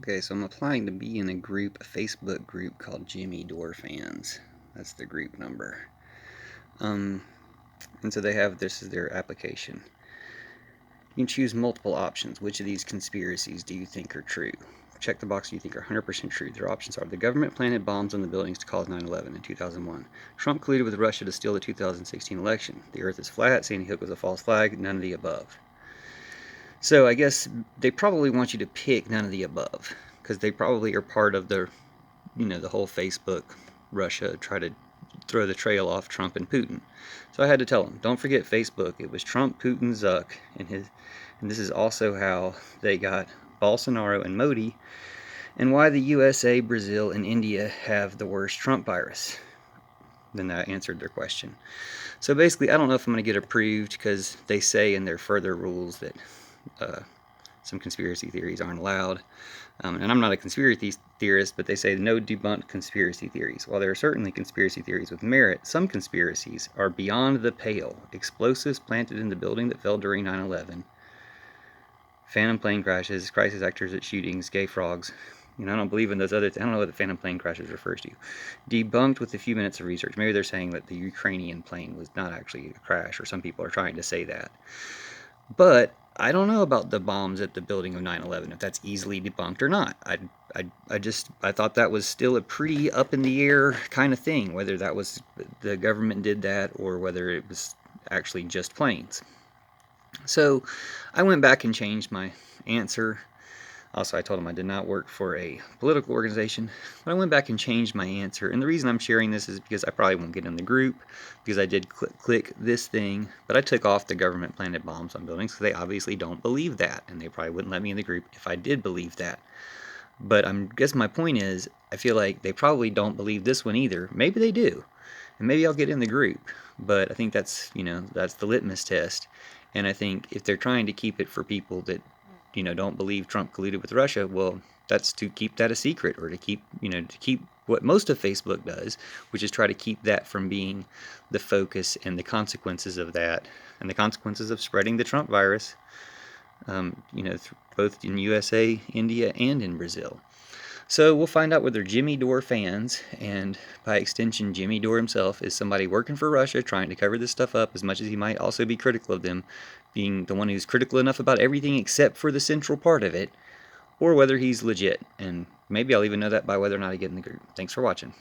Okay, so I'm applying to be in a Facebook group called Jimmy Dore Fans. That's the group number. Um, and so this is their application. You can choose multiple options. Which of these conspiracies do you think are true? Check the box you think are 100% true. Their options are: the government planted bombs on the buildings to cause 9/11 in 2001. Trump colluded with Russia to steal the 2016 election. The earth is flat. Sandy Hook was a false flag. None of the above. So I guess they probably want you to pick none of the above because they probably are part of the whole Facebook Russia try to throw the trail off Trump and Putin. So I had to tell them, don't forget Facebook. It was Trump, Putin, Zuck, and this is also how they got Bolsonaro and Modi, and why the USA, Brazil, and India have the worst Trump virus. Then that answered their question. So basically, I don't know if I'm going to get approved because they say in their further rules that some conspiracy theories aren't allowed. And I'm not a conspiracy theorist, but they say no debunked conspiracy theories. While there are certainly conspiracy theories with merit, some conspiracies are beyond the pale. Explosives planted in the building that fell during 9/11, phantom plane crashes, crisis actors at shootings, gay frogs. I don't believe in those other I don't know what the phantom plane crashes refers to. Debunked with a few minutes of research. Maybe they're saying that the Ukrainian plane was not actually a crash, or some people are trying to say that. But I don't know about the bombs at the building of 9/11, if that's easily debunked or not. I thought that was still a pretty up in the air kind of thing, whether that was the government did that or whether it was actually just planes. So I went back and changed my answer. Also, I told him I did not work for a political organization, but I went back and changed my answer. And the reason I'm sharing this is because I probably won't get in the group, because I did click this thing, but I took off the government planted bombs on buildings because they obviously don't believe that, and they probably wouldn't let me in the group if I did believe that. But I guess my point is, I feel like they probably don't believe this one either. Maybe they do, and maybe I'll get in the group. But I think that's the litmus test. And I think if they're trying to keep it for people that don't believe Trump colluded with Russia, well, that's to keep that a secret, or to keep what most of Facebook does, which is try to keep that from being the focus and the consequences of that, and the consequences of spreading the Trump virus, both in USA, India, and in Brazil. So we'll find out whether Jimmy Dore fans, and by extension Jimmy Dore himself, is somebody working for Russia trying to cover this stuff up, as much as he might also be critical of them, being the one who's critical enough about everything except for the central part of it, or whether he's legit. And maybe I'll even know that by whether or not I get in the group. Thanks for watching.